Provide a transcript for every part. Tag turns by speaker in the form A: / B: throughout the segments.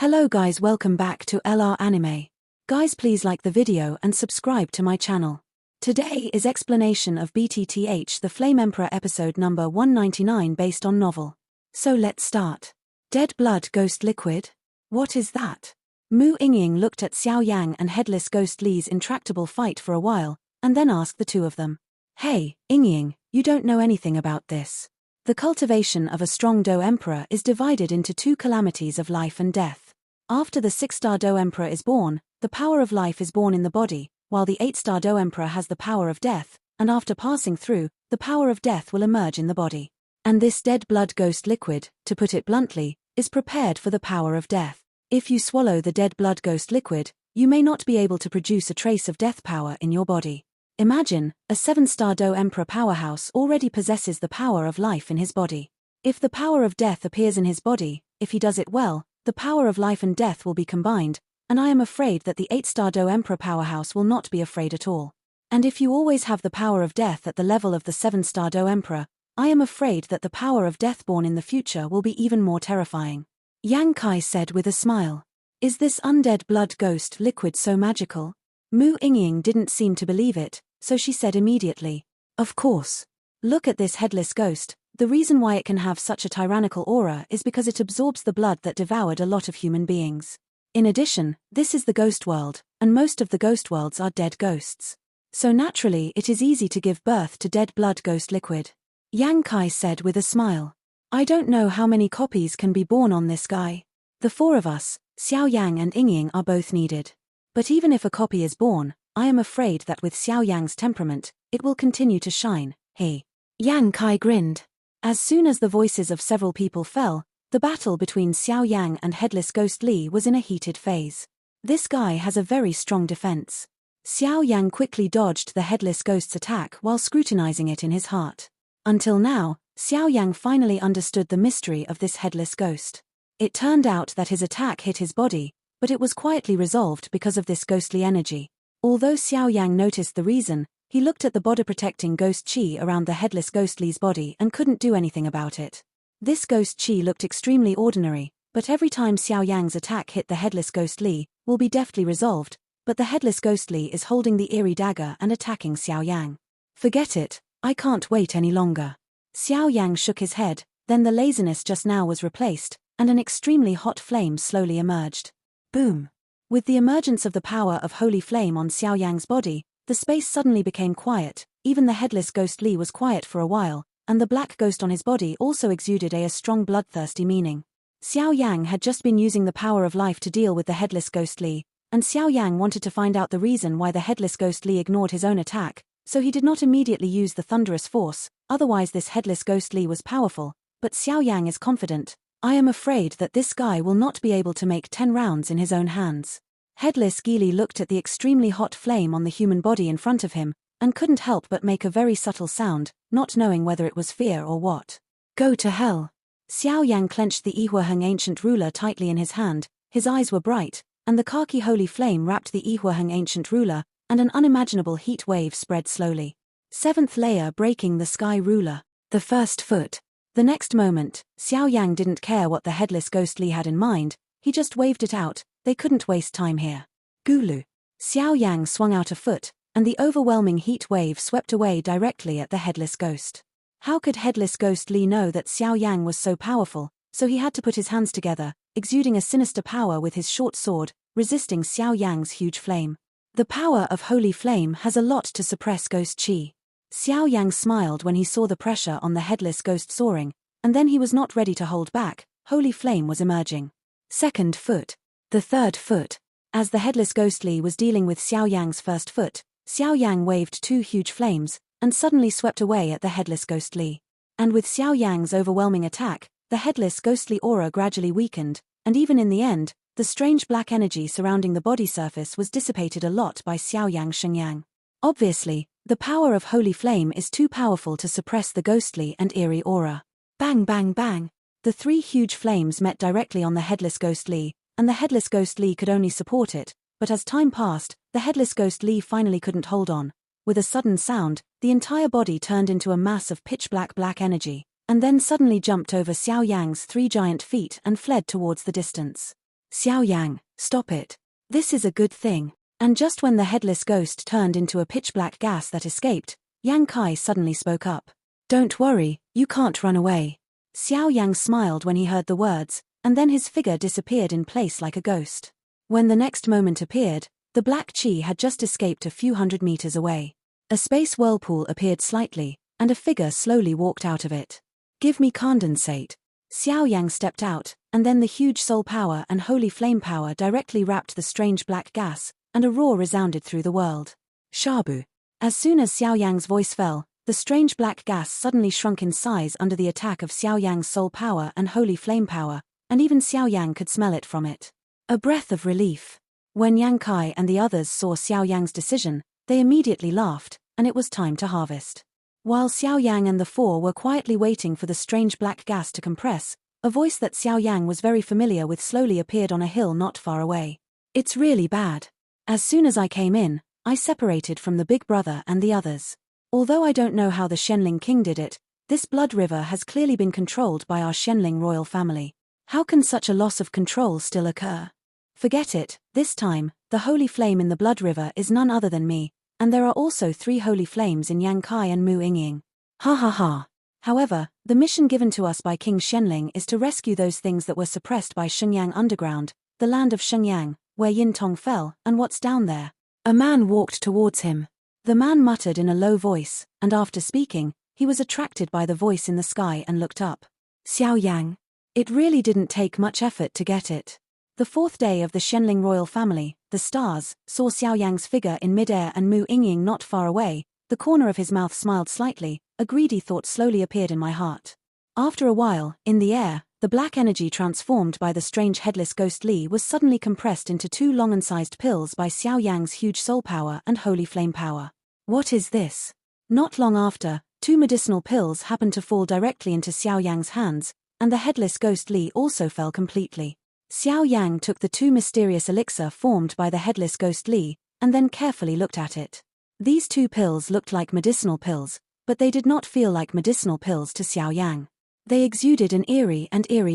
A: Hello guys, welcome back to LR Anime. Guys, please like the video and subscribe to my channel. Today is explanation of BTTH the Flame Emperor episode number 199 based on novel. So let's start. Dead blood ghost liquid? What is that? Mu Yingying looked at Xiao Yan and Headless Ghost Li's intractable fight for a while, and then asked the two of them. Hey, Yingying, you don't know anything about this. The cultivation of a strong Do Emperor is divided into two calamities of life and death. After the 6-star Do Emperor is born, the power of life is born in the body, while the 8-star Do Emperor has the power of death, and after passing through, the power of death will emerge in the body. And this dead blood ghost liquid, to put it bluntly, is prepared for the power of death. If you swallow the dead blood ghost liquid, you may not be able to produce a trace of death power in your body. Imagine, a 7-star Do Emperor powerhouse already possesses the power of life in his body. If the power of death appears in his body, if he does it well, the power of life and death will be combined, and I am afraid that the 8-star Do Emperor powerhouse will not be afraid at all. And if you always have the power of death at the level of the 7-star Do Emperor, I am afraid that the power of death born in the future will be even more terrifying. Yang Kai said with a smile. Is this undead blood ghost liquid so magical? Mu Yingying didn't seem to believe it, so she said immediately. Of course. Look at this headless ghost. The reason why it can have such a tyrannical aura is because it absorbs the blood that devoured a lot of human beings. In addition, this is the ghost world, and most of the ghost worlds are dead ghosts. So naturally it is easy to give birth to dead blood ghost liquid. Yang Kai said with a smile. I don't know how many copies can be born on this guy. The four of us, Xiao Yang and Yingying, are both needed. But even if a copy is born, I am afraid that with Xiao Yang's temperament, it will continue to shine. Hey. Yang Kai grinned. As soon as the voices of several people fell, the battle between Xiao Yang and Headless Ghost Li was in a heated phase. This guy has a very strong defense. Xiao Yang quickly dodged the Headless Ghost's attack while scrutinizing it in his heart. Until now, Xiao Yang finally understood the mystery of this Headless Ghost. It turned out that his attack hit his body, but it was quietly resolved because of this ghostly energy. Although Xiao Yang noticed the reason, he looked at the body-protecting ghost chi around the Headless Ghost Li's body and couldn't do anything about it. This ghost chi looked extremely ordinary, but every time Xiao Yang's attack hit the Headless Ghost Li, will be deftly resolved, but the Headless Ghost Li is holding the eerie dagger and attacking Xiao Yang. Forget it, I can't wait any longer. Xiao Yang shook his head, then the laziness just now was replaced, and an extremely hot flame slowly emerged. Boom! With the emergence of the power of holy flame on Xiao Yang's body, the space suddenly became quiet. Even the Headless Ghost Li was quiet for a while, and the black ghost on his body also exuded a strong bloodthirsty meaning. Xiao Yang had just been using the power of life to deal with the Headless Ghost Li, and Xiao Yang wanted to find out the reason why the Headless Ghost Li ignored his own attack, so he did not immediately use the thunderous force. Otherwise this Headless Ghost Li was powerful, but Xiao Yang is confident. I am afraid that this guy will not be able to make 10 rounds in his own hands. Headless Gili looked at the extremely hot flame on the human body in front of him, and couldn't help but make a very subtle sound, not knowing whether it was fear or what. Go to hell. Xiao Yang clenched the Yihuaheng ancient ruler tightly in his hand, his eyes were bright, and the khaki holy flame wrapped the Yihuaheng ancient ruler, and an unimaginable heat wave spread slowly. 7th layer breaking the sky ruler. The first foot. The next moment, Xiao Yang didn't care what the Headless Ghost Li had in mind, he just waved it out. They couldn't waste time here. Gulu. Xiao Yang swung out a foot, and the overwhelming heat wave swept away directly at the Headless Ghost. How could Headless Ghost Li know that Xiao Yang was so powerful? So he had to put his hands together, exuding a sinister power with his short sword, resisting Xiao Yang's huge flame. The power of holy flame has a lot to suppress ghost chi. Xiao Yang smiled when he saw the pressure on the Headless Ghost soaring, and then he was not ready to hold back. Holy flame was emerging. Second foot. The third foot. As the Headless Ghost Li was dealing with Xiao Yang's first foot, Xiao Yang waved 2 huge flames, and suddenly swept away at the Headless Ghost Li. And with Xiao Yang's overwhelming attack, the Headless Ghost Li aura gradually weakened, and even in the end, the strange black energy surrounding the body surface was dissipated a lot by Xiao Yang Shenyang. Obviously, the power of holy flame is too powerful to suppress the ghostly and eerie aura. Bang bang bang! The 3 huge flames met directly on the Headless Ghost Li, and the Headless Ghost Li could only support it, but as time passed, the Headless Ghost Li finally couldn't hold on. With a sudden sound, the entire body turned into a mass of pitch-black energy, and then suddenly jumped over Xiao Yang's 3 giant feet and fled towards the distance. Xiao Yang, stop it. This is a good thing. And just when the headless ghost turned into a pitch-black gas that escaped, Yang Kai suddenly spoke up. Don't worry, you can't run away. Xiao Yang smiled when he heard the words, and then his figure disappeared in place like a ghost. When the next moment appeared, the black chi had just escaped a few hundred meters away. A space whirlpool appeared slightly, and a figure slowly walked out of it. Give me condensate. Xiao Yang stepped out, and then the huge soul power and holy flame power directly wrapped the strange black gas, and a roar resounded through the world. Shabu. As soon as Xiao Yang's voice fell, the strange black gas suddenly shrunk in size under the attack of Xiao Yang's soul power and holy flame power, and even Xiao Yang could smell it from it. A breath of relief. When Yang Kai and the others saw Xiao Yang's decision, they immediately laughed, and it was time to harvest. While Xiao Yang and the four were quietly waiting for the strange black gas to compress, a voice that Xiao Yang was very familiar with slowly appeared on a hill not far away. It's really bad. As soon as I came in, I separated from the big brother and the others. Although I don't know how the Shenling King did it, this blood river has clearly been controlled by our Shenling royal family. How can such a loss of control still occur? Forget it, this time, the holy flame in the blood river is none other than me, and there are also 3 holy flames in Yang Kai and Mu Yingying. Ha ha ha. However, the mission given to us by King Shenling is to rescue those things that were suppressed by Shenyang Underground, the land of Shenyang, where Yin Tong fell, and what's down there. A man walked towards him. The man muttered in a low voice, and after speaking, he was attracted by the voice in the sky and looked up. Xiao Yang. It really didn't take much effort to get it. The 4th day of the Shenling royal family, the stars, saw Xiao Yang's figure in midair and Mu Yingying not far away. The corner of his mouth smiled slightly. A greedy thought slowly appeared in my heart. After a while, in the air, the black energy transformed by the strange headless ghost Li was suddenly compressed into 2 long and sized pills by Xiao Yang's huge soul power and holy flame power. What is this? Not long after, 2 medicinal pills happened to fall directly into Xiao Yang's hands, and the headless ghost Li also fell completely. Xiao Yang took the 2 mysterious elixir formed by the headless ghost Li, and then carefully looked at it. These 2 pills looked like medicinal pills, but they did not feel like medicinal pills to Xiao Yang. They exuded an eerie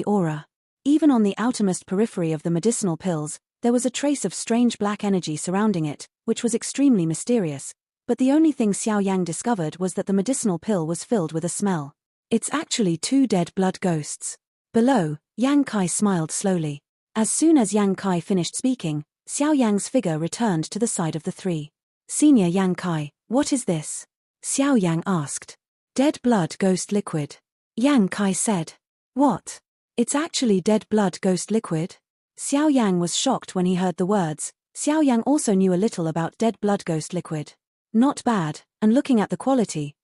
A: aura. Even on the outermost periphery of the medicinal pills, there was a trace of strange black energy surrounding it, which was extremely mysterious, but the only thing Xiao Yang discovered was that the medicinal pill was filled with a smell. It's actually 2 dead blood ghosts. Below, Yang Kai smiled slowly. As soon as Yang Kai finished speaking, Xiao Yang's figure returned to the side of the 3. Senior Yang Kai, what is this? Xiao Yang asked. Dead blood ghost liquid. Yang Kai said. What? It's actually dead blood ghost liquid? Xiao Yang was shocked when he heard the words. Xiao Yang also knew a little about dead blood ghost liquid. Not bad, and looking at the quality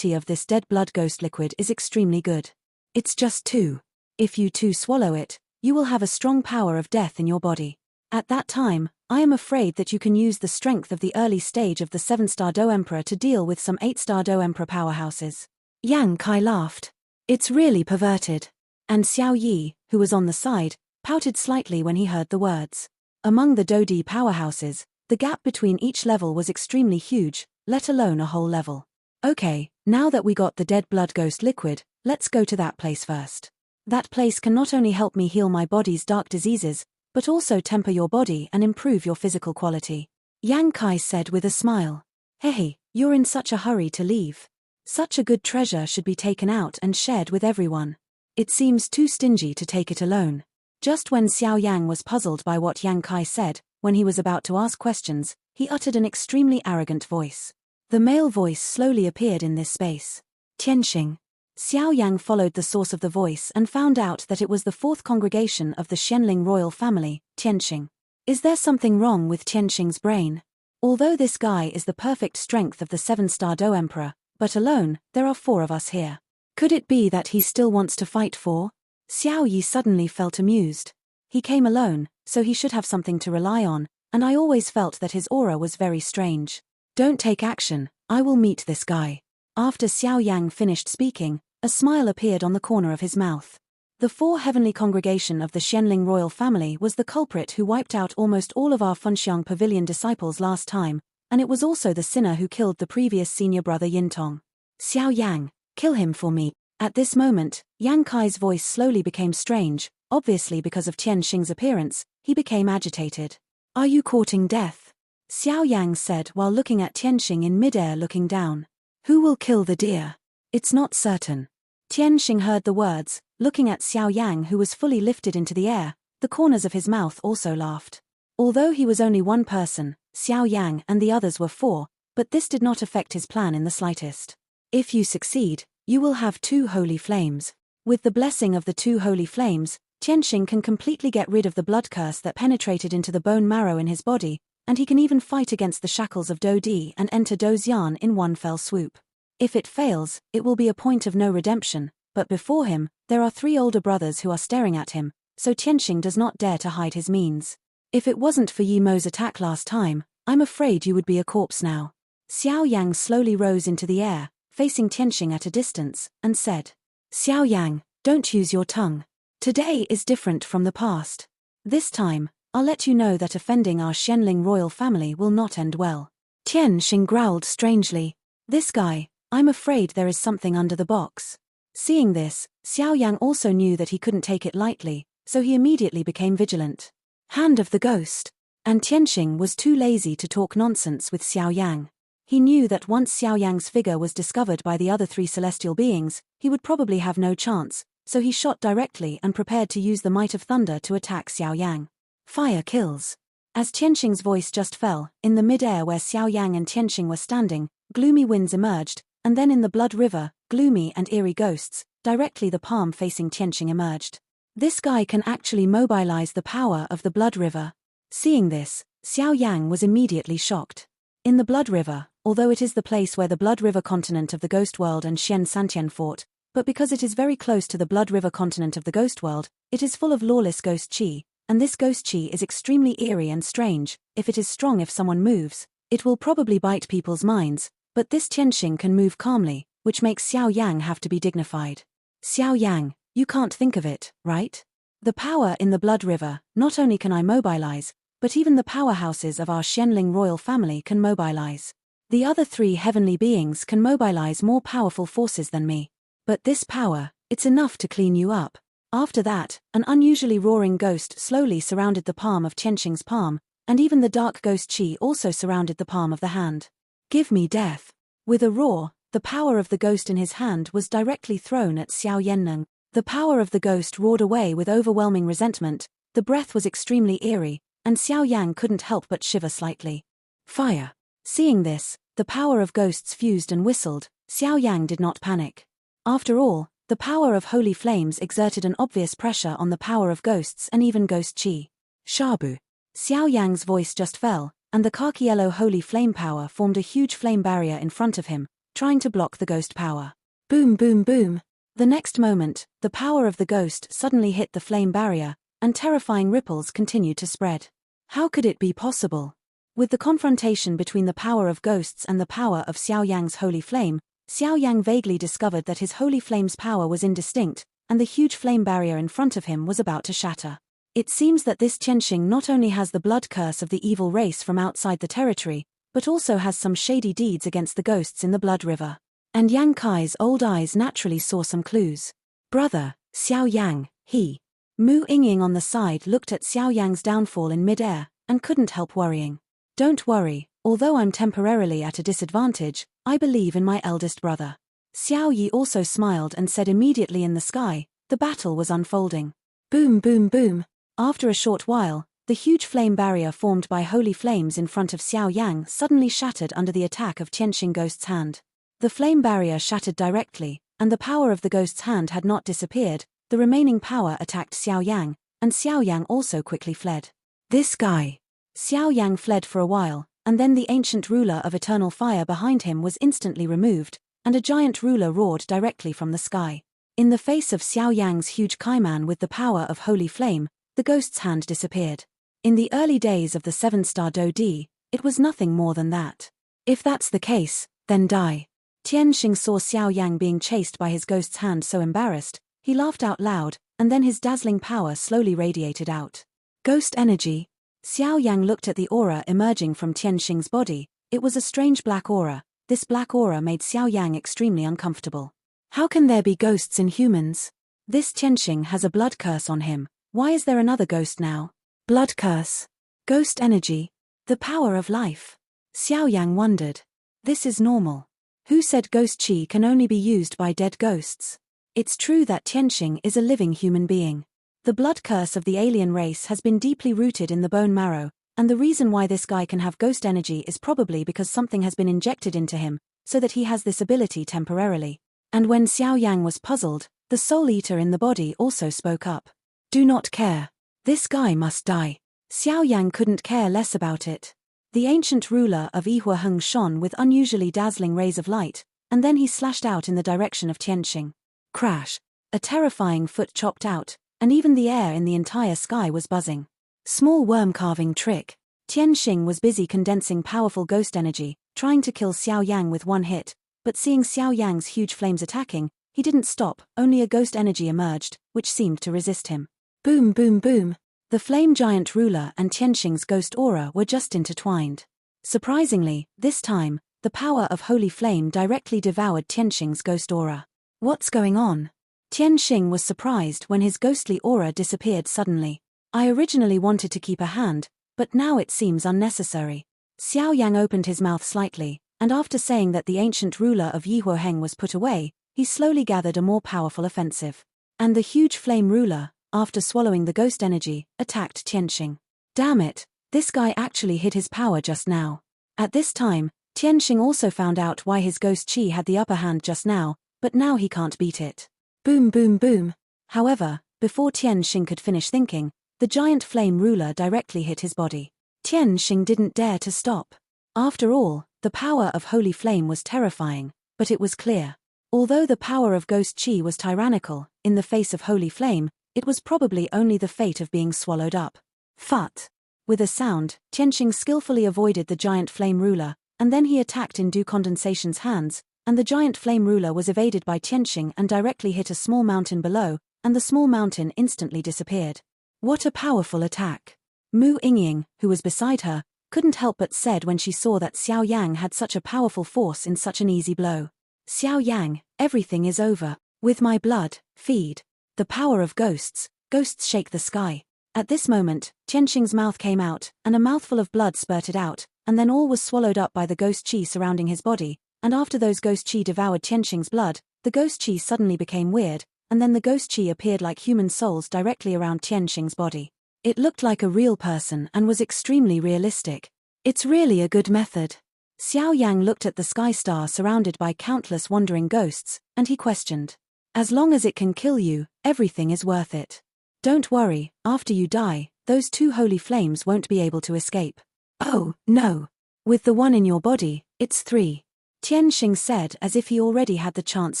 A: of this dead blood ghost liquid is extremely good. It's just 2. If you 2 swallow it, you will have a strong power of death in your body. At that time, I am afraid that you can use the strength of the early stage of the 7-star Do Emperor to deal with some 8-star Do Emperor powerhouses. Yang Kai laughed. It's really perverted. And Xiao Yi, who was on the side, pouted slightly when he heard the words. Among the Dodi powerhouses, the gap between each level was extremely huge, let alone a whole level. Okay, now that we got the dead blood ghost liquid, let's go to that place first. That place can not only help me heal my body's dark diseases, but also temper your body and improve your physical quality. Yang Kai said with a smile. Hey, you're in such a hurry to leave. Such a good treasure should be taken out and shared with everyone. It seems too stingy to take it alone. Just when Xiao Yang was puzzled by what Yang Kai said, when he was about to ask questions, he uttered an extremely arrogant voice. The male voice slowly appeared in this space. Tianxing. Xiao Yang followed the source of the voice and found out that it was the 4th congregation of the Shenling royal family, Tianxing. Is there something wrong with Tianxing's brain? Although this guy is the perfect strength of the 7-star Do Emperor, but alone, there are 4 of us here. Could it be that he still wants to fight for? Xiao Yi suddenly felt amused. He came alone, so he should have something to rely on, and I always felt that his aura was very strange. Don't take action, I will meet this guy. After Xiao Yang finished speaking, a smile appeared on the corner of his mouth. The 4 heavenly congregation of the Shenling royal family was the culprit who wiped out almost all of our Funxiang Pavilion disciples last time, and it was also the sinner who killed the previous senior brother Yin Tong. Xiao Yang, kill him for me. At this moment, Yang Kai's voice slowly became strange, Obviously because of Tianxing's appearance, he became agitated. "Are you courting death?" Xiao Yang said while looking at Tianxing in midair looking down. "Who will kill the deer?" "It's not certain." Tianxing heard the words, looking at Xiao Yang who was fully lifted into the air. The corners of his mouth also laughed. Although he was only one person, Xiao Yang and the others were 4, but this did not affect his plan in the slightest. "If you succeed, you will have 2 holy flames. With the blessing of the 2 holy flames, Tianxing can completely get rid of the blood curse that penetrated into the bone marrow in his body, and he can even fight against the shackles of Do Di and enter Do Xian in one fell swoop. If it fails, it will be a point of no redemption, but before him, there are 3 older brothers who are staring at him, so Tianxing does not dare to hide his means. If it wasn't for Yi Mo's attack last time, I'm afraid you would be a corpse now." Xiao Yang slowly rose into the air, facing Tianxing at a distance, and said, "Xiao Yang, don't use your tongue. Today is different from the past. This time, I'll let you know that offending our Xianling royal family will not end well." Tianxing growled strangely. "This guy, I'm afraid there is something under the box." Seeing this, Xiao Yang also knew that he couldn't take it lightly, so he immediately became vigilant. "Hand of the ghost." And Tianxing was too lazy to talk nonsense with Xiao Yang. He knew that once Xiao Yang's figure was discovered by the other 3 celestial beings, he would probably have no chance, so he shot directly and prepared to use the might of thunder to attack Xiao Yang. "Fire kills." As Tianxing's voice just fell, in the mid-air where Xiao Yang and Tianxing were standing, gloomy winds emerged, and then in the blood river, gloomy and eerie ghosts, directly the palm facing Tianxing emerged. This guy can actually mobilize the power of the blood river. Seeing this, Xiao Yang was immediately shocked. In the blood river, although it is the place where the blood river continent of the ghost world and Xian Santian fought, but because it is very close to the blood river continent of the ghost world, it is full of lawless ghost chi, and this ghost chi is extremely eerie and strange. If it is strong, if someone moves, it will probably bite people's minds, but this Tianxing can move calmly, which makes Xiao Yang have to be dignified. "Xiao Yang, you can't think of it, right? The power in the blood river, not only can I mobilize, but even the powerhouses of our Xianling royal family can mobilize. The other 3 heavenly beings can mobilize more powerful forces than me. But this power, it's enough to clean you up." After that, an unusually roaring ghost slowly surrounded the palm of Tianxing's palm, and even the dark ghost chi also surrounded the palm of the hand. "Give me death." With a roar, the power of the ghost in his hand was directly thrown at Xiao Yanneng. The power of the ghost roared away with overwhelming resentment. The breath was extremely eerie, and Xiao Yang couldn't help but shiver slightly. "Fire." Seeing this, the power of ghosts fused and whistled. Xiao Yang did not panic. After all, the power of holy flames exerted an obvious pressure on the power of ghosts and even ghost chi. "Shabu." Xiao Yang's voice just fell, and the khaki yellow holy flame power formed a huge flame barrier in front of him, trying to block the ghost power. Boom boom boom. The next moment, the power of the ghost suddenly hit the flame barrier, and terrifying ripples continued to spread. How could it be possible? With the confrontation between the power of ghosts and the power of Xiao Yang's holy flame, Xiao Yang vaguely discovered that his holy flame's power was indistinct, and the huge flame barrier in front of him was about to shatter. It seems that this Tianxing not only has the blood curse of the evil race from outside the territory, but also has some shady deeds against the ghosts in the blood river. And Yang Kai's old eyes naturally saw some clues. "Brother, Xiao Yang, he." Mu Yingying on the side looked at Xiao Yang's downfall in mid-air, and couldn't help worrying. "Don't worry, although I'm temporarily at a disadvantage, I believe in my eldest brother." Xiao Yi also smiled and said immediately in the sky, the battle was unfolding. Boom boom boom. After a short while, the huge flame barrier formed by holy flames in front of Xiao Yang suddenly shattered under the attack of Tianxing Ghost's hand. The flame barrier shattered directly, and the power of the ghost's hand had not disappeared. The remaining power attacked Xiao Yang, and Xiao Yang also quickly fled. "This guy." Xiao Yang fled for a while, and then the ancient ruler of eternal fire behind him was instantly removed, and a giant ruler roared directly from the sky. In the face of Xiao Yang's huge kaiman with the power of holy flame, the ghost's hand disappeared. In the early days of the 7-star Do Di, it was nothing more than that. If that's the case, then die. Tianxing saw Xiao Yang being chased by his ghost's hand so embarrassed, he laughed out loud, and then his dazzling power slowly radiated out. Ghost energy. Xiao Yang looked at the aura emerging from Tianxing's body. It was a strange black aura. This black aura made Xiao Yang extremely uncomfortable. How can there be ghosts in humans? This Tianxing has a blood curse on him, Why is there another ghost now? Blood curse. Ghost energy. The power of life. Xiao Yan wondered. This is normal. Who said ghost chi can only be used by dead ghosts? It's true that Tianxing is a living human being. The blood curse of the alien race has been deeply rooted in the bone marrow, and the reason why this guy can have ghost energy is probably because something has been injected into him, so that he has this ability temporarily. And when Xiao Yang was puzzled, the soul eater in the body also spoke up. Do not care. This guy must die. Xiao Yang couldn't care less about it. The ancient ruler of Yihuaheng shone with unusually dazzling rays of light, and then he slashed out in the direction of Tianxing. Crash! A terrifying foot chopped out, and even the air in the entire sky was buzzing. Small worm carving trick. Tianxing was busy condensing powerful ghost energy, trying to kill Xiao Yang with one hit, but seeing Xiao Yang's huge flames attacking, he didn't stop, only a ghost energy emerged, which seemed to resist him. Boom boom boom. The flame giant ruler and Tianxing's ghost aura were just intertwined. Surprisingly, this time, the power of holy flame directly devoured Tianxing's ghost aura. What's going on? Tianxing was surprised when his ghostly aura disappeared suddenly. I originally wanted to keep a hand, but now it seems unnecessary. Xiao Yang opened his mouth slightly, and after saying that the ancient ruler of Yihuaheng was put away, he slowly gathered a more powerful offensive. And the huge flame ruler, after swallowing the ghost energy, attacked Tianxing. Damn it, this guy actually hid his power just now. At this time, Tianxing also found out why his ghost chi had the upper hand just now, but now he can't beat it. Boom boom boom. However, before Tianxing could finish thinking, the giant flame ruler directly hit his body. Tianxing didn't dare to stop. After all, the power of holy flame was terrifying, but it was clear. Although the power of ghost chi was tyrannical, in the face of holy flame, it was probably only the fate of being swallowed up. Phut! With a sound, Tianxing skillfully avoided the giant flame ruler, and then he attacked in Du Condensation's hands, and the giant flame ruler was evaded by Tianxing and directly hit a small mountain below, and the small mountain instantly disappeared. What a powerful attack! Mu Yingying, who was beside her, couldn't help but said when she saw that Xiao Yang had such a powerful force in such an easy blow. Xiao Yang, everything is over. With my blood, feed. The power of ghosts, ghosts shake the sky. At this moment, Tianxing's mouth came out, and a mouthful of blood spurted out, and then all was swallowed up by the ghost chi surrounding his body, and after those ghost chi devoured Tianxing's blood, the ghost chi suddenly became weird, and then the ghost chi appeared like human souls directly around Tianxing's body. It looked like a real person and was extremely realistic. It's really a good method. Xiao Yang looked at the sky star surrounded by countless wandering ghosts, and he questioned. As long as it can kill you, everything is worth it. Don't worry, after you die, those two holy flames won't be able to escape. Oh, no. With the one in your body, it's 3. Tianxing said as if he already had the chance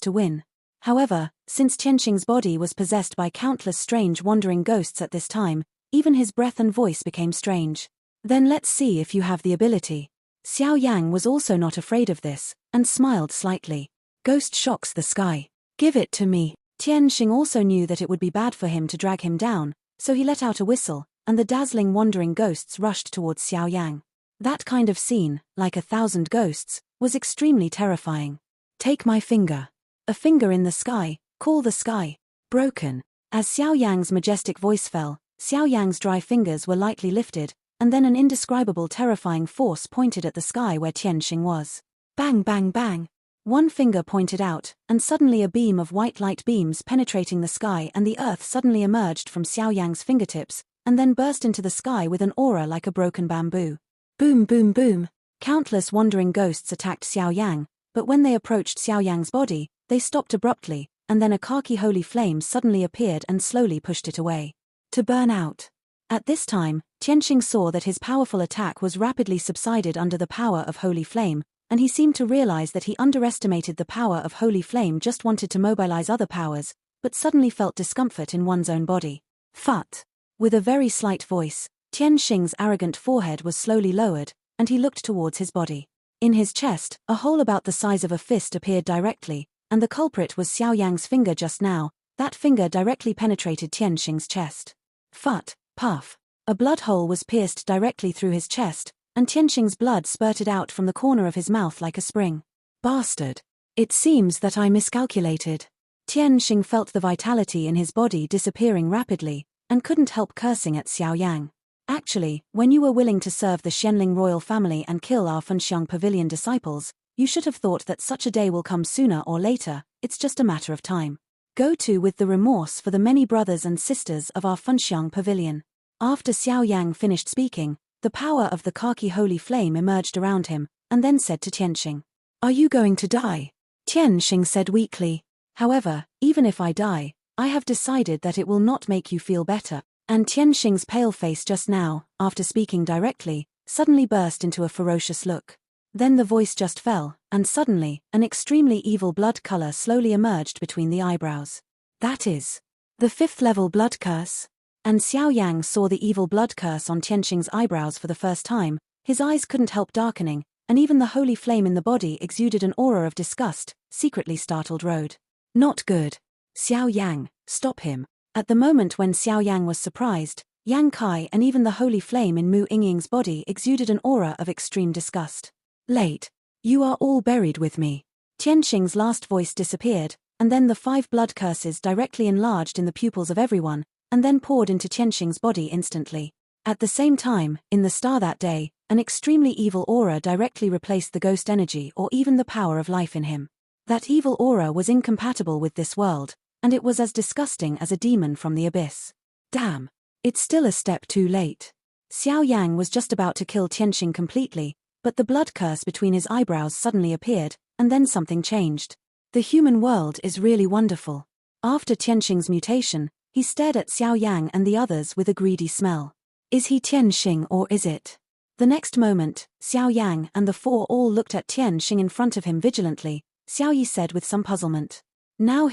A: to win. However, since Tianxing's body was possessed by countless strange wandering ghosts at this time, even his breath and voice became strange. Then let's see if you have the ability. Xiao Yang was also not afraid of this, and smiled slightly. Ghost shocks the sky. Give it to me. Tianxing also knew that it would be bad for him to drag him down, so he let out a whistle, and the dazzling wandering ghosts rushed towards Xiao Yang. That kind of scene, like 1,000 ghosts, was extremely terrifying. Take my finger. A finger in the sky, call the sky. Broken. As Xiao Yang's majestic voice fell, Xiao Yang's dry fingers were lightly lifted, and then an indescribable terrifying force pointed at the sky where Tianxing was. Bang bang bang. One finger pointed out, and suddenly a beam of white light beams penetrating the sky and the earth suddenly emerged from Xiao Yang's fingertips, and then burst into the sky with an aura like a broken bamboo. Boom boom boom. Countless wandering ghosts attacked Xiao Yang, but when they approached Xiao Yang's body, they stopped abruptly, and then a khaki holy flame suddenly appeared and slowly pushed it away. To burn out. At this time, Tianxing saw that his powerful attack was rapidly subsided under the power of holy flame, and he seemed to realize that he underestimated the power of holy flame, just wanted to mobilize other powers, but suddenly felt discomfort in one's own body. Phut! With a very slight voice, Tianxing's arrogant forehead was slowly lowered, and he looked towards his body. In his chest, a hole about the size of a fist appeared directly, and the culprit was Xiao Yang's finger just now. That finger directly penetrated Tianxing's chest. Phut! Puff! A blood hole was pierced directly through his chest, and Tianxing's blood spurted out from the corner of his mouth like a spring. Bastard! It seems that I miscalculated. Tianxing felt the vitality in his body disappearing rapidly, and couldn't help cursing at Xiao Yang. Actually, when you were willing to serve the Xianling royal family and kill our Funxiang Pavilion disciples, you should have thought that such a day will come sooner or later, it's just a matter of time. Go to with the remorse for the many brothers and sisters of our Funxiang Pavilion. After Xiao Yang finished speaking, the power of the khaki holy flame emerged around him, and then said to Tianxing, "Are you going to die?" Tianxing said weakly, "However, even if I die, I have decided that it will not make you feel better." And Tianxing's pale face just now, after speaking directly, suddenly burst into a ferocious look. Then the voice just fell, and suddenly, an extremely evil blood color slowly emerged between the eyebrows. That is the 5th level blood curse. And Xiao Yang saw the evil blood curse on Tianxing's eyebrows for the first time. His eyes couldn't help darkening, and even the holy flame in the body exuded an aura of disgust. Secretly startled Road. "Not good. Xiao Yang, stop him." At the moment when Xiao Yang was surprised, Yang Kai and even the holy flame in Mu Yingying's body exuded an aura of extreme disgust. "Late. You are all buried with me." Tianxing's last voice disappeared, and then the 5 blood curses directly enlarged in the pupils of everyone, and then poured into Tianxing's body instantly. At the same time, in the star that day, an extremely evil aura directly replaced the ghost energy or even the power of life in him. That evil aura was incompatible with this world, and it was as disgusting as a demon from the abyss. Damn. It's still a step too late. Xiao Yang was just about to kill Tianxing completely, but the blood curse between his eyebrows suddenly appeared, and then something changed. The human world is really wonderful. After Tianxing's mutation, he stared at Xiao Yang and the others with a greedy smell. Is he Tianxing or is it? The next moment, Xiao Yang and the 4 all looked at Tianxing in front of him vigilantly. Xiao Yi said with some puzzlement. Now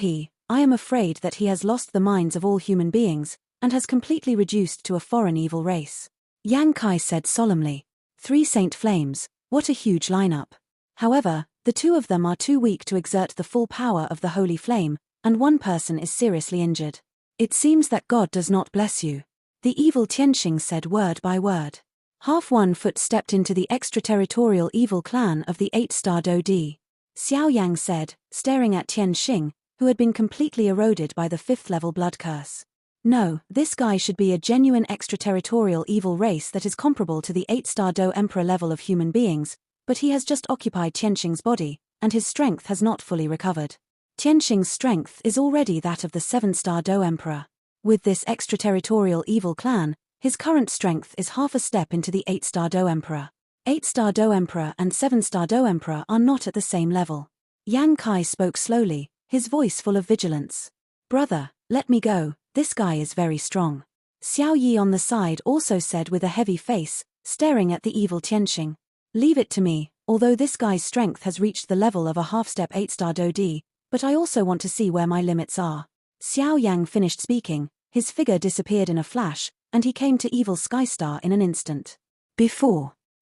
A: I am afraid that he has lost the minds of all human beings, and has completely reduced to a foreign evil race. Yang Kai said solemnly. 3 Saint Flames, what a huge lineup. However, the 2 of them are too weak to exert the full power of the holy flame, and 1 person is seriously injured. It seems that God does not bless you. The evil Tianxing said word by word. Half 1 foot stepped into the extraterritorial evil clan of the 8-star Dodi. Xiao Yang said, staring at Tianxing, who had been completely eroded by the 5th level blood curse. No, this guy should be a genuine extraterritorial evil race that is comparable to the 8-star Do Emperor level of human beings, but he has just occupied Tianxing's body, and his strength has not fully recovered. Tianxing's strength is already that of the 7-star Do Emperor. With this extraterritorial evil clan, his current strength is half a step into the 8-star Do Emperor. 8-star Do Emperor and 7-star Do Emperor are not at the same level. Yang Kai spoke slowly, his voice full of vigilance. "Brother, let me go, this guy is very strong." Xiao Yi on the side also said with a heavy face, staring at the evil Tianxing. "Leave it to me, although this guy's strength has reached the level of a half-step 8-star Dodi, but I also want to see where my limits are." Xiao Yang finished speaking, his figure disappeared in a flash, and he came to evil Skystar in an instant.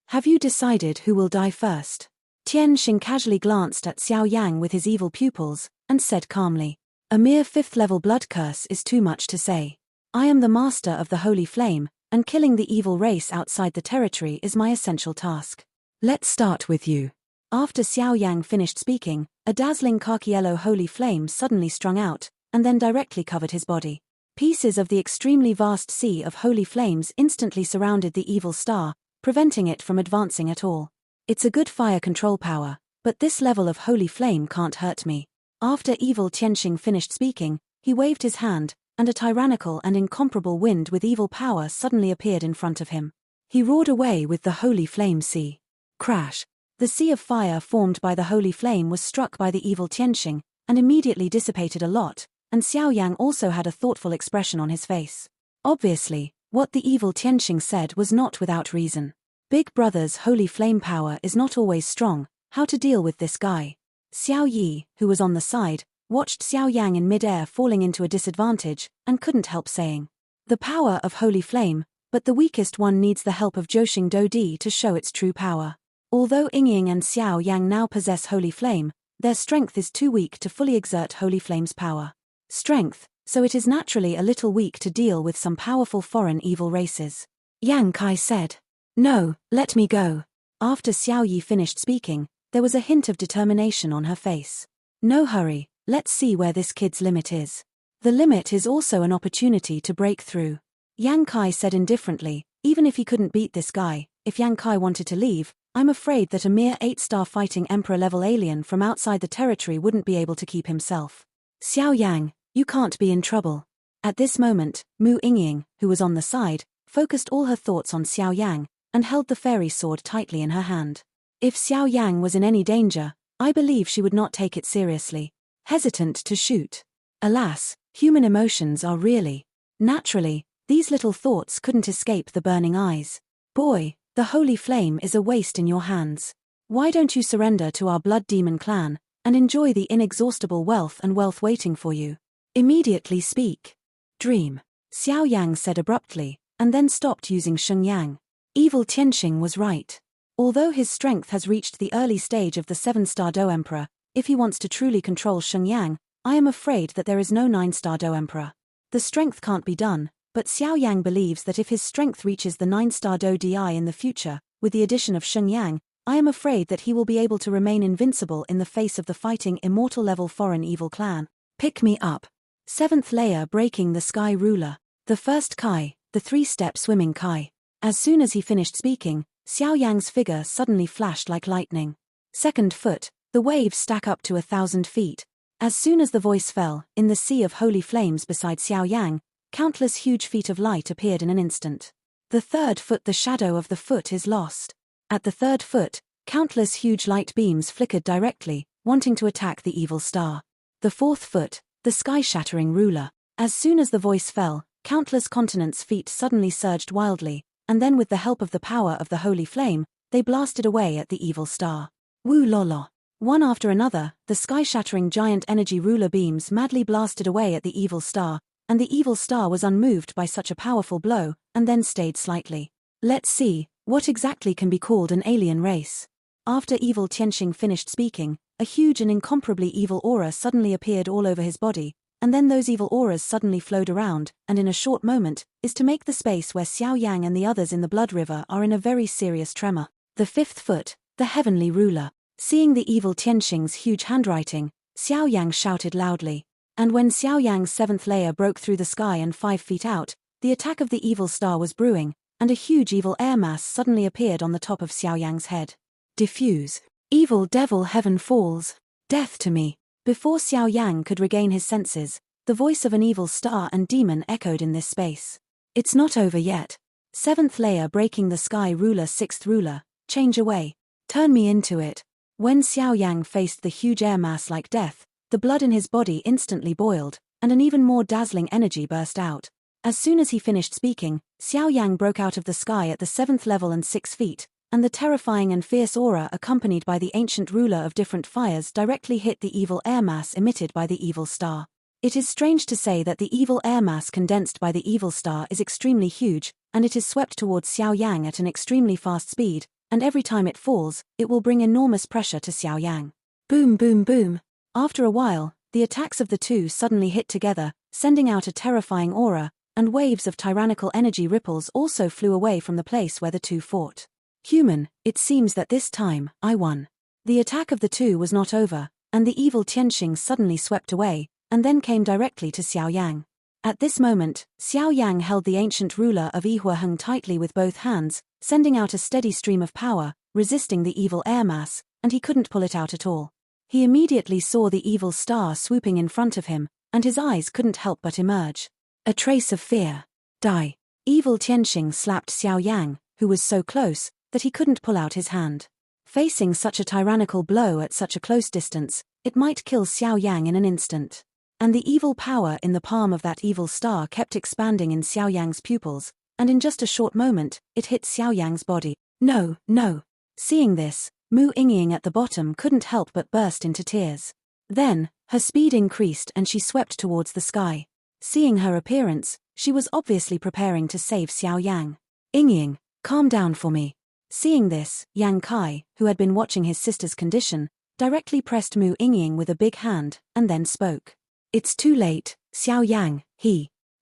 A: Have you decided who will die first?" Tianxing casually glanced at Xiao Yang with his evil pupils, and said calmly, "A mere 5th level blood curse is too much to say. I am the master of the holy flame, and killing the evil race outside the territory is my essential task. Let's start with you." After Xiao Yang finished speaking, a dazzling khaki yellow holy flame suddenly strung out, and then directly covered his body. Pieces of the extremely vast sea of holy flames instantly surrounded the evil star, preventing it from advancing at all. It's a good fire control power, but this level of holy flame can't hurt me. After evil Tianxing finished speaking, he waved his hand, and a tyrannical and incomparable wind with evil power suddenly appeared in front of him. He roared away with the holy flame sea. Crash! The sea of fire formed by the holy flame was struck by the evil Tianxing, and immediately dissipated a lot, and Xiao Yang also had a thoughtful expression on his face. Obviously, what the evil Tianxing said was not without reason. Big Brother's holy flame power is not always strong. How to deal with this guy? Xiao Yi, who was on the side, watched Xiao Yang in mid-air falling into a disadvantage, and couldn't help saying, "The power of holy flame, but the weakest one needs the help of Joshing Dodi to show its true power." Although Yingying and Xiao Yang now possess holy flame, their strength is too weak to fully exert holy flame's power. Strength, so it is naturally a little weak to deal with some powerful foreign evil races. Yang Kai said, "No, let me go." After Xiao Yi finished speaking, there was a hint of determination on her face. "No hurry, let's see where this kid's limit is." The limit is also an opportunity to break through. Yang Kai said indifferently, even if he couldn't beat this guy, if Yang Kai wanted to leave, I'm afraid that a mere 8-star fighting emperor-level alien from outside the territory wouldn't be able to keep himself. Xiao Yang, you can't be in trouble. At this moment, Mu Yingying, who was on the side, focused all her thoughts on Xiao Yang, and held the fairy sword tightly in her hand. If Xiao Yang was in any danger, I believe she would not take it seriously. Hesitant to shoot. Alas, human emotions are really. Naturally, these little thoughts couldn't escape the burning eyes. Boy, the holy flame is a waste in your hands. Why don't you surrender to our blood demon clan, and enjoy the inexhaustible wealth and wealth waiting for you? Immediately speak. Dream. Xiao Yang said abruptly, and then stopped using Sheng Yang. Evil Tianxing was right. Although his strength has reached the early stage of the 7-star Do Emperor, if he wants to truly control Sheng Yang, I am afraid that there is no 9-star Do Emperor. The strength can't be done, but Xiao Yang believes that if his strength reaches the 9-star Do Di in the future, with the addition of Sheng Yang, I am afraid that he will be able to remain invincible in the face of the fighting immortal-level foreign evil clan. Pick me up. 7th layer breaking the sky ruler. The first Kai, the 3-step swimming Kai. As soon as he finished speaking, Xiao Yang's figure suddenly flashed like lightning. Second foot, the waves stack up to 1,000 feet. As soon as the voice fell, in the sea of holy flames beside Xiao Yang, countless huge feet of light appeared in an instant. The third foot, the shadow of the foot is lost. At the third foot, countless huge light beams flickered directly, wanting to attack the evil star. The fourth foot, the sky-shattering ruler. As soon as the voice fell, countless continents' feet suddenly surged wildly, and then with the help of the power of the holy flame, they blasted away at the evil star. Wu lolo. One after another, the sky-shattering giant energy ruler beams madly blasted away at the evil star, and the evil star was unmoved by such a powerful blow, and then stayed slightly. Let's see, what exactly can be called an alien race? After Evil Tianxing finished speaking, a huge and incomparably evil aura suddenly appeared all over his body, and then those evil auras suddenly flowed around, and in a short moment, is to make the space where Xiao Yang and the others in the blood river are in a very serious tremor. The fifth foot, the heavenly ruler. Seeing the Evil Tianxing's huge handwriting, Xiao Yang shouted loudly. And when Xiao Yang's 7th layer broke through the sky and 5 feet out, the attack of the evil star was brewing, and a huge evil air mass suddenly appeared on the top of Xiao Yang's head. Diffuse. Evil devil heaven falls. Death to me. Before Xiao Yang could regain his senses, the voice of an evil star and demon echoed in this space. It's not over yet. 7th layer breaking the sky ruler, 6th ruler, change away. Turn me into it. When Xiao Yang faced the huge air mass like death, the blood in his body instantly boiled, and an even more dazzling energy burst out. As soon as he finished speaking, Xiao Yang broke out of the sky at the 7th level and 6 feet, and the terrifying and fierce aura accompanied by the ancient ruler of different fires directly hit the evil air mass emitted by the evil star. It is strange to say that the evil air mass condensed by the evil star is extremely huge, and it is swept towards Xiao Yang at an extremely fast speed, and every time it falls, it will bring enormous pressure to Xiao Yang. Boom boom boom. After a while, the attacks of the two suddenly hit together, sending out a terrifying aura, and waves of tyrannical energy ripples also flew away from the place where the two fought. Human, it seems that this time, I won. The attack of the two was not over, and the evil Tianxing suddenly swept away, and then came directly to Xiao Yang. At this moment, Xiao Yang held the ancient ruler of Yihuaheng tightly with both hands, sending out a steady stream of power, resisting the evil air mass, and he couldn't pull it out at all. He immediately saw the evil star swooping in front of him, and his eyes couldn't help but emerge. A trace of fear. Die. Evil Tianxing slapped Xiao Yang, who was so close, that he couldn't pull out his hand. Facing such a tyrannical blow at such a close distance, it might kill Xiao Yang in an instant. And the evil power in the palm of that evil star kept expanding in Xiao Yang's pupils, and in just a short moment, it hit Xiao Yang's body. No, no. Seeing this, Mu Yingying at the bottom couldn't help but burst into tears. Then, her speed increased and she swept towards the sky. Seeing her appearance, she was obviously preparing to save Xiao Yang. Yingying, calm down for me. Seeing this, Yang Kai, who had been watching his sister's condition, directly pressed Mu Yingying with a big hand, and then spoke. It's too late, Xiao Yang,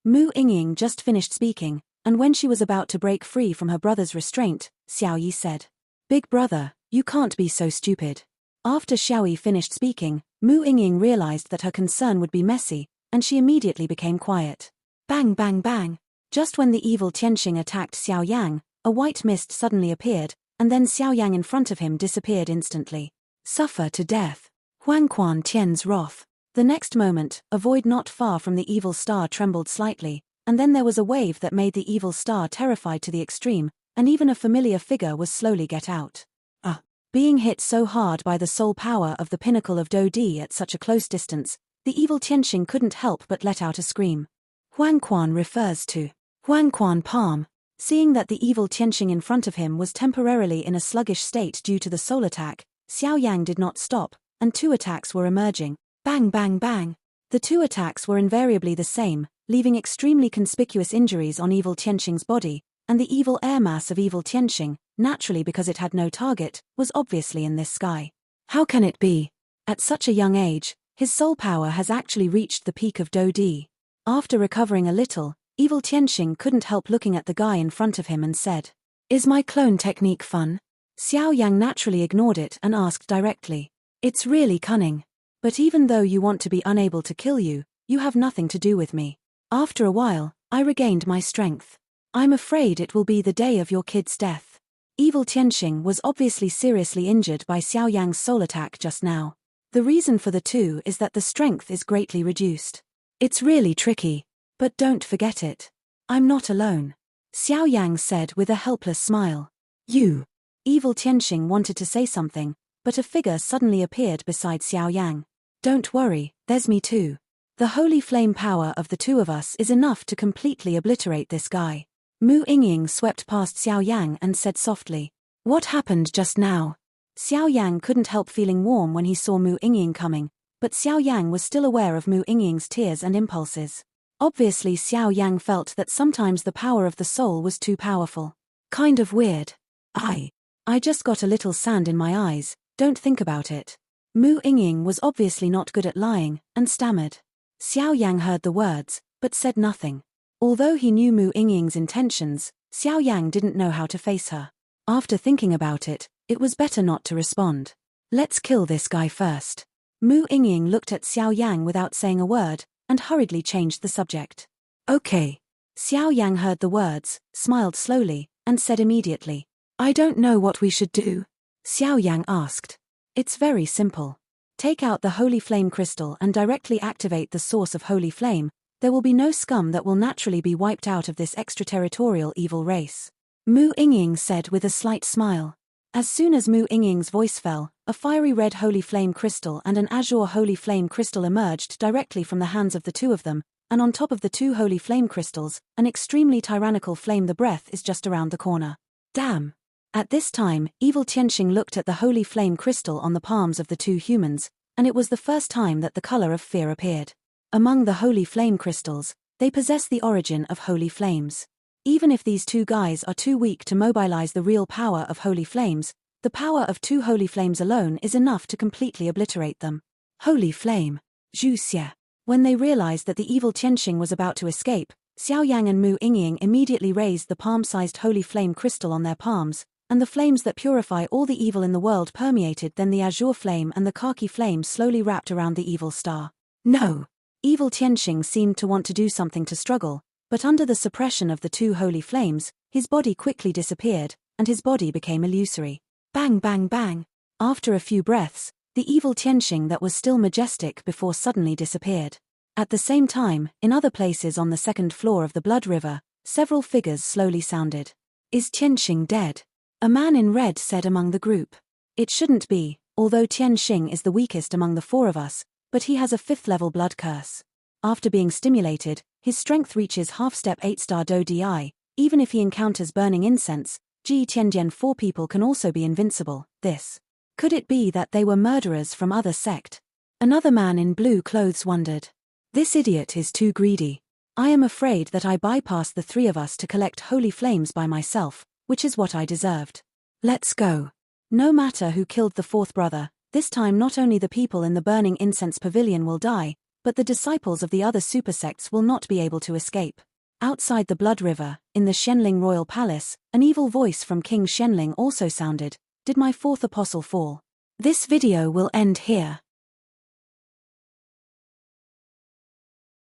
A: Mu Yingying just finished speaking, and when she was about to break free from her brother's restraint, Xiao Yi said. Big brother, you can't be so stupid. After Xiao Yi finished speaking, Mu Yingying realized that her concern would be messy, and she immediately became quiet. Bang bang bang. Just when the evil Tianxing attacked Xiao Yang, a white mist suddenly appeared, and then Xiao Yang in front of him disappeared instantly. Suffer to death. Huang Quan Tian's wrath. The next moment, a void not far from the evil star trembled slightly, and then there was a wave that made the evil star terrified to the extreme, and even a familiar figure was slowly get out. Being hit so hard by the soul power of the pinnacle of Do Di at such a close distance, the evil Tianxing couldn't help but let out a scream. Huang Quan refers to Huang Quan Palm. Seeing that the evil Tianxing in front of him was temporarily in a sluggish state due to the soul attack, Xiao Yang did not stop, and two attacks were emerging. Bang bang bang. The two attacks were invariably the same, leaving extremely conspicuous injuries on evil Tianxing's body, and the evil air mass of evil Tianxing, naturally because it had no target, was obviously in this sky. How can it be? At such a young age, his soul power has actually reached the peak of Do Di. After recovering a little, evil Tianxing couldn't help looking at the guy in front of him and said, "Is my clone technique fun?" Xiao Yang naturally ignored it and asked directly, "It's really cunning. But even though you want to be unable to kill you, you have nothing to do with me. After a while, I regained my strength. I'm afraid it will be the day of your kid's death." Evil Tianxing was obviously seriously injured by Xiao Yang's soul attack just now. The reason for the two is that the strength is greatly reduced. It's really tricky. But don't forget it. I'm not alone. Xiao Yang said with a helpless smile. You. Evil Tianxing wanted to say something, but a figure suddenly appeared beside Xiao Yang. Don't worry, there's me too. The holy flame power of the two of us is enough to completely obliterate this guy. Mu Yingying swept past Xiao Yang and said softly, "What happened just now?" Xiao Yang couldn't help feeling warm when he saw Mu Yingying coming, but Xiao Yang was still aware of Mu Yingying's tears and impulses. Obviously Xiao Yang felt that sometimes the power of the soul was too powerful. Kind of weird. I just got a little sand in my eyes, don't think about it. Mu Yingying was obviously not good at lying, and stammered. Xiao Yang heard the words, but said nothing. Although he knew Mu Yingying's intentions, Xiao Yang didn't know how to face her. After thinking about it, it was better not to respond. Let's kill this guy first. Mu Yingying looked at Xiao Yang without saying a word, and hurriedly changed the subject. Okay. Xiao Yang heard the words, smiled slowly, and said immediately, "I don't know what we should do." Xiao Yang asked. It's very simple. Take out the holy flame crystal and directly activate the source of holy flame. There will be no scum that will naturally be wiped out of this extraterritorial evil race. Mu Yingying said with a slight smile. As soon as Mu Yingying's voice fell, a fiery red holy flame crystal and an azure holy flame crystal emerged directly from the hands of the two of them, and on top of the two holy flame crystals, an extremely tyrannical flame. The breath is just around the corner. Damn. At this time, evil Tianxing looked at the holy flame crystal on the palms of the two humans, and it was the first time that the color of fear appeared. Among the holy flame crystals, they possess the origin of holy flames. Even if these two guys are too weak to mobilize the real power of holy flames, the power of two holy flames alone is enough to completely obliterate them. Holy flame. Zhu Xie. When they realized that the evil Tianxing was about to escape, Xiao Yang and Mu Yingying immediately raised the palm-sized holy flame crystal on their palms, and the flames that purify all the evil in the world permeated. Then the azure flame and the khaki flame slowly wrapped around the evil star. No! Evil Tianxing seemed to want to do something to struggle, but under the suppression of the two holy flames, his body quickly disappeared, and his body became illusory. Bang bang bang. After a few breaths, the evil Tianxing that was still majestic before suddenly disappeared. At the same time, in other places on the second floor of the Blood River, several figures slowly sounded. Is Tianxing dead? A man in red said among the group. It shouldn't be, although Tianxing is the weakest among the four of us, but he has a 5th-level blood curse. After being stimulated, his strength reaches half-step 8-star Do Di. Even if he encounters burning incense, Ji Tianjian 4 people can also be invincible. This. Could it be that they were murderers from other sect? Another man in blue clothes wondered. This idiot is too greedy. I am afraid that I bypassed the three of us to collect holy flames by myself, which is what I deserved. Let's go. No matter who killed the fourth brother, this time not only the people in the burning incense pavilion will die, but the disciples of the other supersects will not be able to escape. Outside the Blood River, in the Shenling royal palace, an evil voice from King Shenling also sounded. Did my fourth apostle fall? This video will end here.